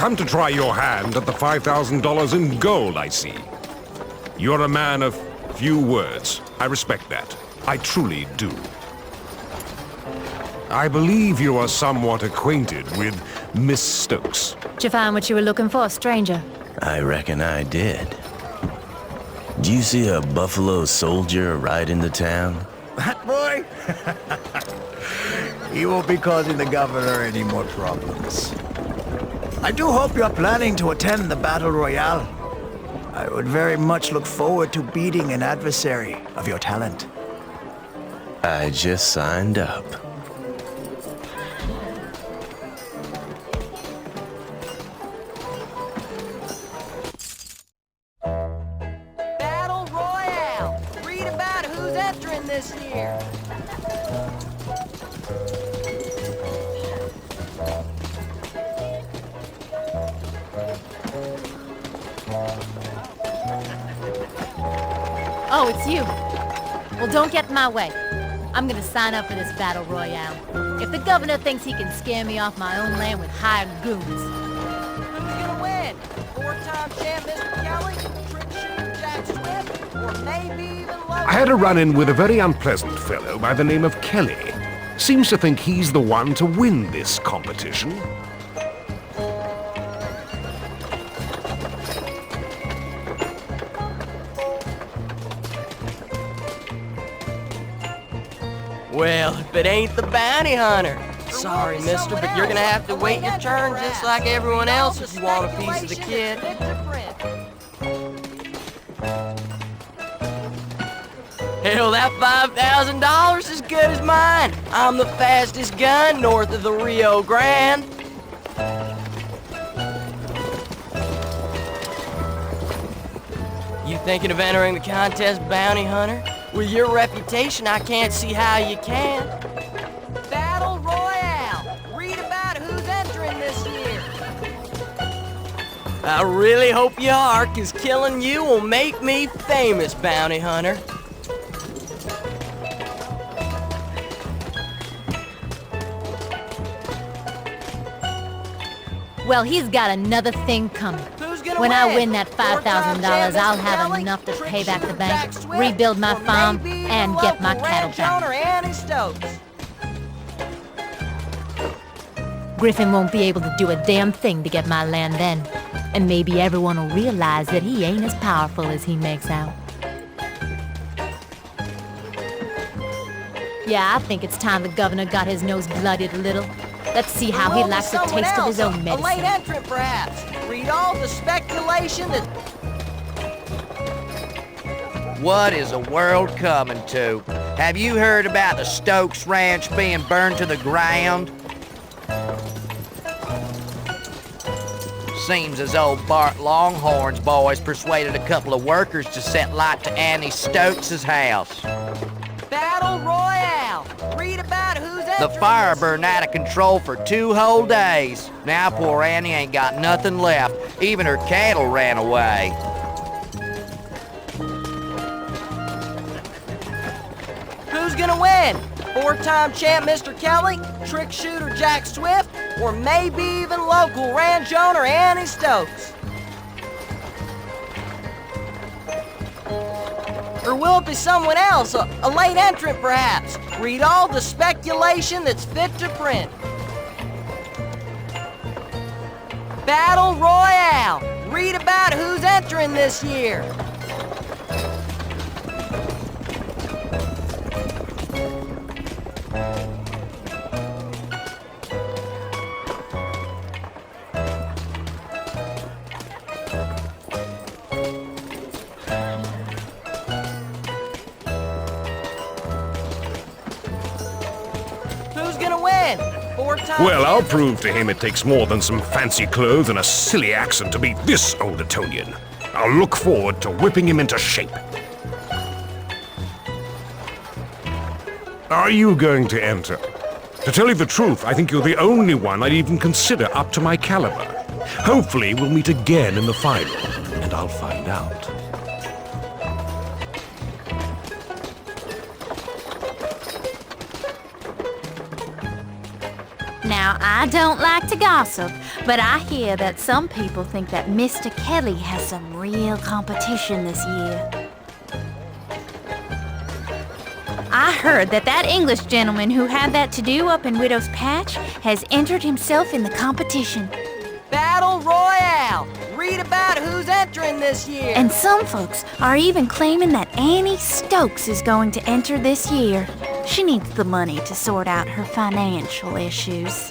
come to try your hand at the $5,000 in gold, I see. You're a man of few words. I respect that. I truly do. I believe you are somewhat acquainted with Miss Stokes. Did you find what you were looking for, stranger? I reckon I did. Do you see a buffalo soldier ride into town? That boy? He won't be causing the governor any more problems. I do hope you're planning to attend the Battle Royale. I would very much look forward to beating an adversary of your talent. I just signed up. Battle Royale! Read about who's entering this year. Oh, it's you. Well, don't get in my way. I'm gonna sign up for this Battle Royale. If the governor thinks he can scare me off my own land with hired goons. Who's gonna win? Four-time champ Mr. Kelly, trick shooter Jack Swift, or maybe even local... I had a run-in with a very unpleasant fellow by the name of Kelly. Seems to think he's the one to win this competition. Well, if it ain't the bounty hunter. Sorry, mister, but you're gonna have to wait your turn just like everyone else if you want a piece of the kid. Hell, that $5,000 is good as mine. I'm the fastest gun north of the Rio Grande. You thinking of entering the contest, bounty hunter? With your reputation, I can't see how you can. Battle Royale! Read about who's entering this year. I really hope you are, 'cause killing you will make me famous, bounty hunter. Well, he's got another thing coming. When I win that $5,000, I'll have enough to pay back the bank, rebuild my farm, and get my cattle back. Griffin won't be able to do a damn thing to get my land then. And maybe everyone will realize that he ain't as powerful as he makes out. Yeah, I think it's time the governor got his nose bloodied a little. Let's see how he likes the taste of his own medicine. A late entrant, perhaps. Read all the speculation that... What is the world coming to? Have you heard about the Stokes Ranch being burned to the ground? Seems as though Bart Longhorn's boys persuaded a couple of workers to set light to Annie Stokes' house. Battle Royale! Read about who's The fire burned out of control for 2 whole days. Now poor Annie ain't got nothing left. Even her cattle ran away. Who's gonna win? Four-time champ Mr. Kelly, trick shooter Jack Swift, or maybe even local ranch owner Annie Stokes? Or will it be someone else, a late entrant perhaps? Read all the speculation that's fit to print. Battle Royale! Read about who's entering this year. Who's gonna win? Well, I'll prove to him it takes more than some fancy clothes and a silly accent to beat this old Etonian. I'll look forward to whipping him into shape. Are you going to enter? To tell you the truth, I think you're the only one I'd even consider up to my caliber. Hopefully, we'll meet again in the final, and I'll find out. Now, I don't like to gossip, But I hear that some people think that Mr. Kelly has some real competition this year. I heard that English gentleman who had that to-do up in Widow's Patch has entered himself in the competition. Battle Royale! Read about who's entering this year! And some folks are even claiming that Annie Stokes is going to enter this year. She needs the money to sort out her financial issues.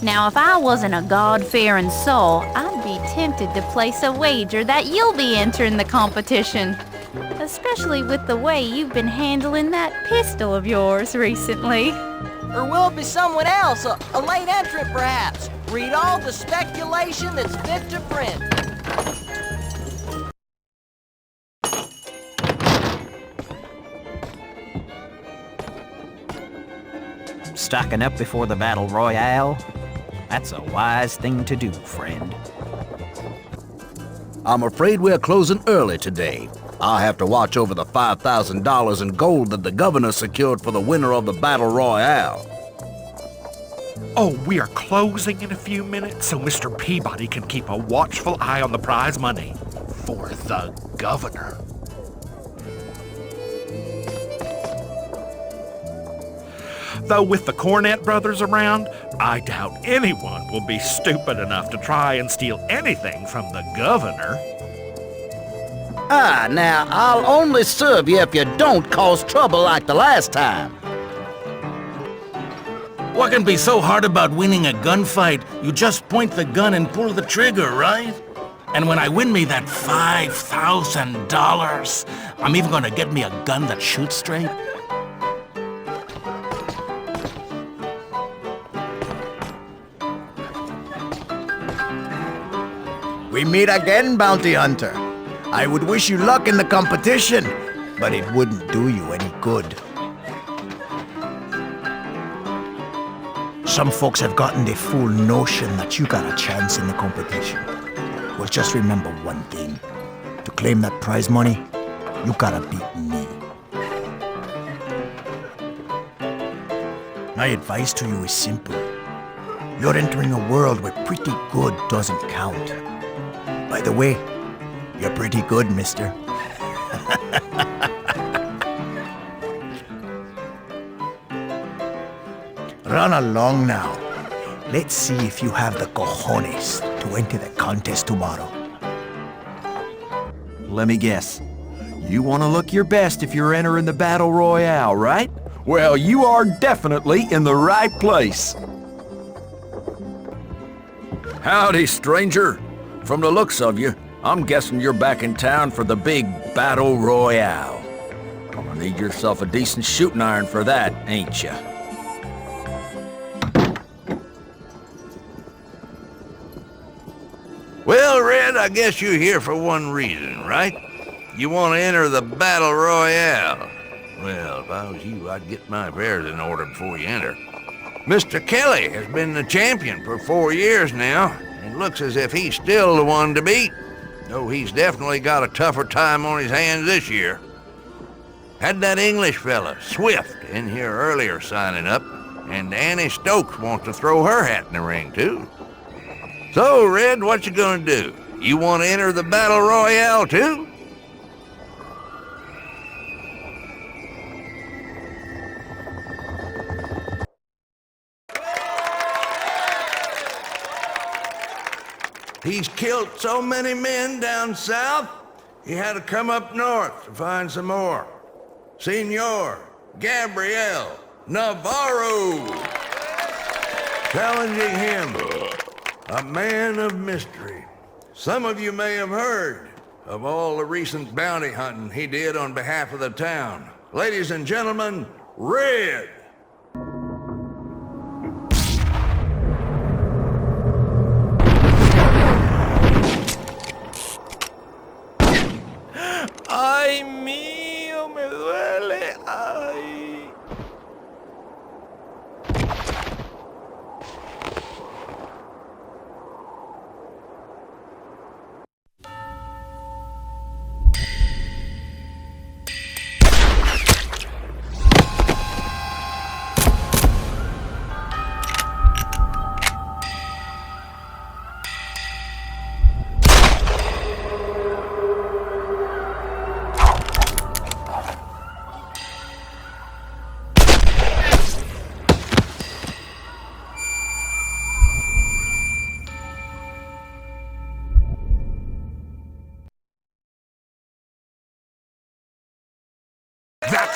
Now, if I wasn't a God-fearing soul, I'd be tempted to place a wager that you'll be entering the competition. Especially with the way you've been handling that pistol of yours recently. Or will it be someone else, a late entrant perhaps? Read all the speculation that's fit to print. Stocking up before the Battle Royale? That's a wise thing to do, friend. I'm afraid we're closing early today. I'll have to watch over the $5,000 in gold that the governor secured for the winner of the Battle Royale. Oh, we are closing in a few minutes, so Mr. Peabody can keep a watchful eye on the prize money. For the governor. Though with the Cornett brothers around, I doubt anyone will be stupid enough to try and steal anything from the governor. Ah, now, I'll only serve you if you don't cause trouble like the last time. What can be so hard about winning a gunfight? You just point the gun and pull the trigger, right? And when I win me that $5,000, I'm even gonna get me a gun that shoots straight. We meet again, Bounty Hunter. I would wish you luck in the competition, but it wouldn't do you any good. Some folks have gotten the full notion that you got a chance in the competition. Well, just remember one thing. To claim that prize money, you gotta beat me. My advice to you is simple. You're entering a world where pretty good doesn't count. By the way, you're pretty good, mister. Run along now. Let's see if you have the cojones to enter the contest tomorrow. Let me guess. You want to look your best if you're entering the Battle Royale, right? Well, you are definitely in the right place. Howdy, stranger. From the looks of you, I'm guessing you're back in town for the big Battle Royale. Gonna need yourself a decent shooting iron for that, ain't ya? Well, Red, I guess you're here for one reason, right? You want to enter the Battle Royale. Well, if I was you, I'd get my affairs in order before you enter. Mr. Kelly has been the champion for 4 years now, and looks as if he's still the one to beat, though he's definitely got a tougher time on his hands this year. Had that English fella, Swift, in here earlier signing up, and Annie Stokes wants to throw her hat in the ring, too. So, Red, what you gonna do? You want to enter the Battle Royale, too? He's killed so many men down south, he had to come up north to find some more. Senor Gabriel Navarro. Challenging him, a man of mystery. Some of you may have heard of all the recent bounty hunting he did on behalf of the town. Ladies and gentlemen, Red. Ay, mío, me duele, ay.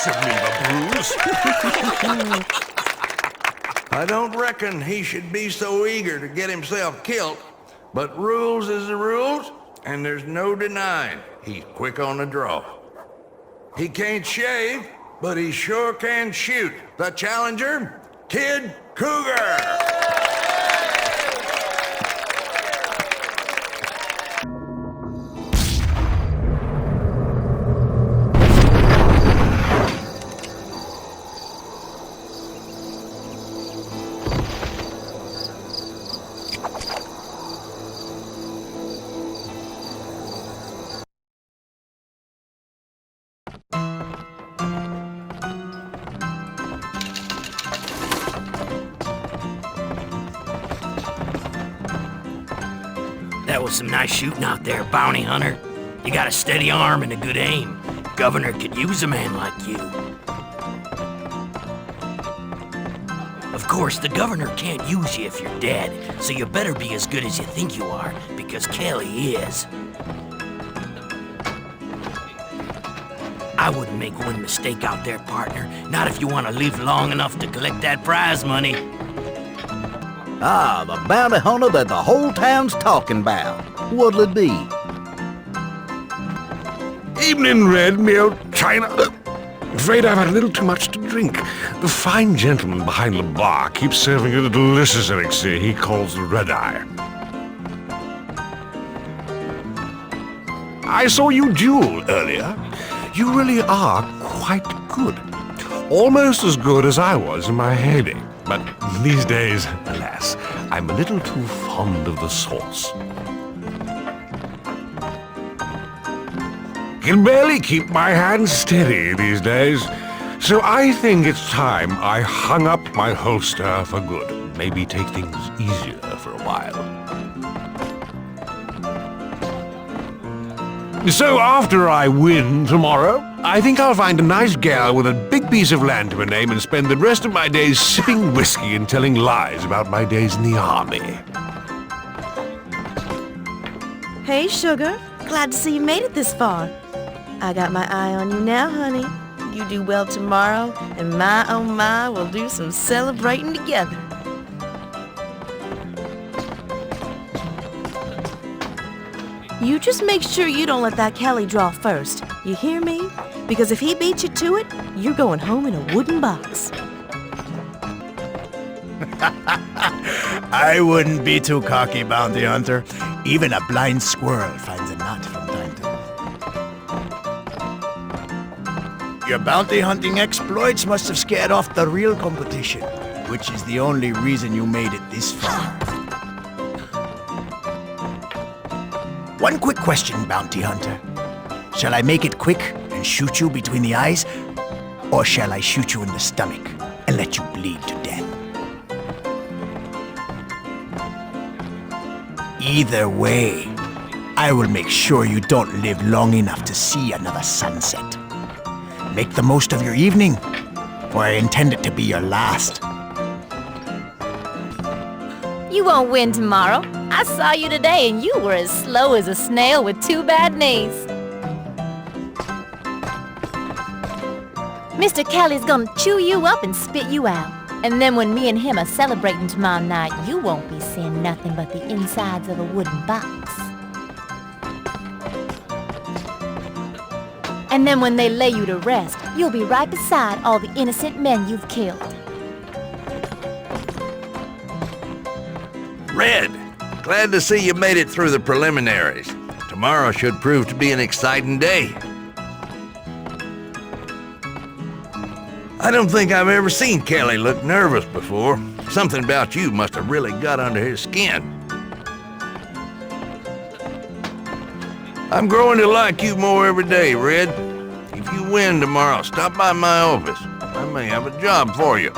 lots of leave a bruise. I don't reckon he should be so eager to get himself killed, but rules is the rules, and there's no denying he's quick on the draw. He can't shave, but he sure can shoot. The challenger, Kid Cougar! That was some nice shooting out there, bounty hunter. You got a steady arm and a good aim. Governor could use a man like you. Of course, the governor can't use you if you're dead, so you better be as good as you think you are, because Kelly is. I wouldn't make one mistake out there, partner. Not if you want to live long enough to collect that prize money. Ah, the bounty hunter that the whole town's talking about. What'll it be? Evening, Red, me old China. Afraid I've had a little too much to drink. The fine gentleman behind the bar keeps serving a delicious elixir he calls the Red Eye. I saw you duel earlier. You really are quite good. Almost as good as I was in my heyday. But these days, alas, I'm a little too fond of the sauce. Can barely keep my hands steady these days, so I think it's time I hung up my holster for good. Maybe take things easier for a while. So after I win tomorrow, I think I'll find a nice gal with a big piece of land to her name and spend the rest of my days sipping whiskey and telling lies about my days in the army. Hey, sugar. Glad to see you made it this far. I got my eye on you now, honey. You do well tomorrow, and my oh my, we'll do some celebrating together. You just make sure you don't let that Kelly draw first. You hear me? Because if he beats you to it, you're going home in a wooden box. I wouldn't be too cocky, bounty hunter. Even a blind squirrel finds a nut from time to time. Your bounty hunting exploits must have scared off the real competition, which is the only reason you made it this far. One quick question, bounty hunter. Shall I make it quick and shoot you between the eyes? Or shall I shoot you in the stomach and let you bleed to death? Either way, I will make sure you don't live long enough to see another sunset. Make the most of your evening, for I intend it to be your last. You won't win tomorrow. I saw you today and you were as slow as a snail with 2 bad knees. Mr. Kelly's gonna chew you up and spit you out. And then when me and him are celebrating tomorrow night, you won't be seeing nothing but the insides of a wooden box. And then when they lay you to rest, you'll be right beside all the innocent men you've killed. Red, glad to see you made it through the preliminaries. Tomorrow should prove to be an exciting day. I don't think I've ever seen Kelly look nervous before. Something about you must have really got under his skin. I'm growing to like you more every day, Red. If you win tomorrow, stop by my office. I may have a job for you.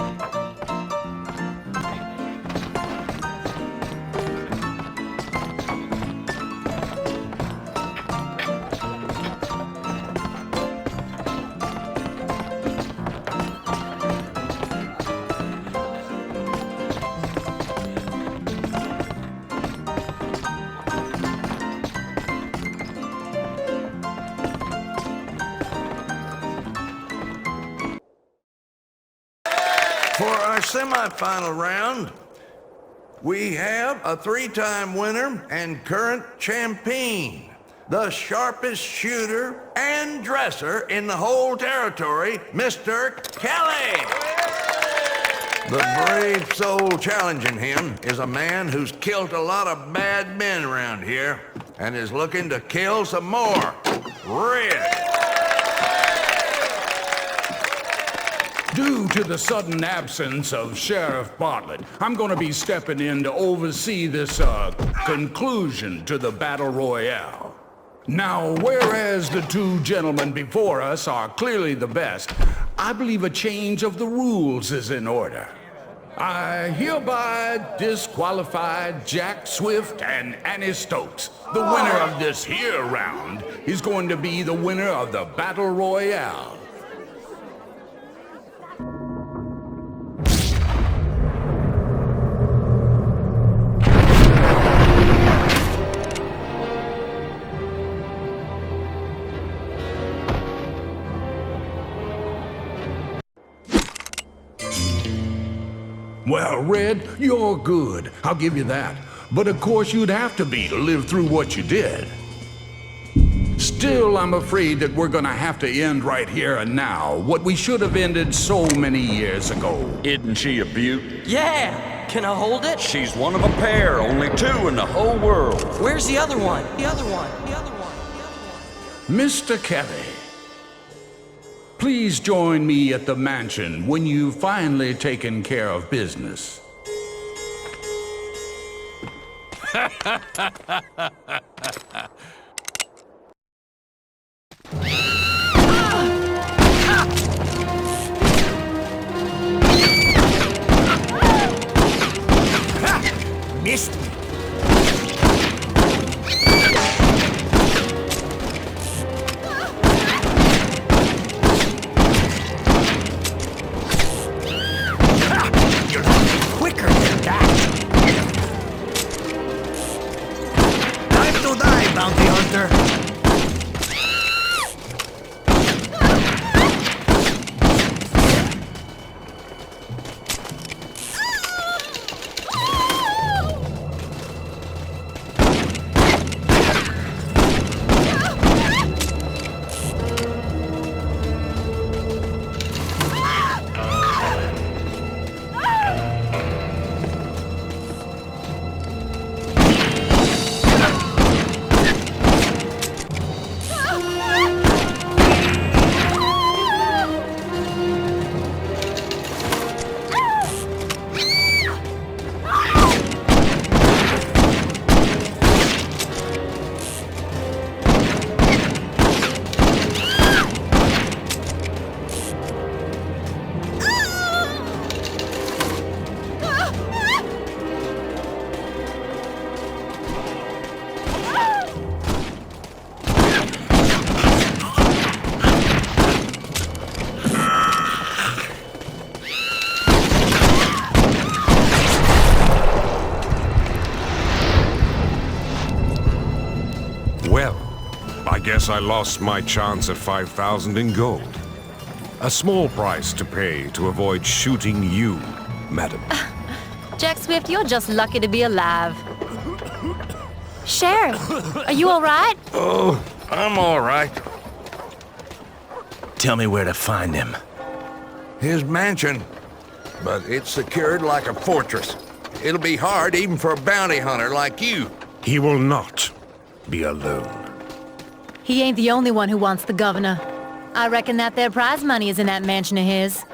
For our semifinal round, we have a 3-time winner and current champion, the sharpest shooter and dresser in the whole territory, Mr. Kelly. The brave soul challenging him is a man who's killed a lot of bad men around here and is looking to kill some more. Red. Due to the sudden absence of Sheriff Bartlett, I'm going to be stepping in to oversee this conclusion to the Battle Royale. Now, whereas the two gentlemen before us are clearly the best, I believe a change of the rules is in order. I hereby disqualify Jack Swift and Annie Stokes. The winner of this here round is going to be the winner of the Battle Royale. Well, Red, you're good. I'll give you that. But of course you'd have to be to live through what you did. Still, I'm afraid that we're gonna have to end right here and now what we should have ended so many years ago. Isn't she a beaut? Yeah! Can I hold it? She's one of a pair, only 2 in the whole world. Where's the other one? The other one. The other one. The other one. Mr. Kelly, please join me at the mansion when you've finally taken care of business. Missed me. You're quicker than that. Time to die, bounty hunter. Well, I guess I lost my chance at 5,000 in gold. A small price to pay to avoid shooting you, madam. Jack Swift, you're just lucky to be alive. Sheriff, are you all right? Oh, I'm all right. Tell me where to find him. His mansion, but it's secured like a fortress. It'll be hard even for a bounty hunter like you. He will not be alone. He ain't the only one who wants the governor. I reckon that their prize money is in that mansion of his.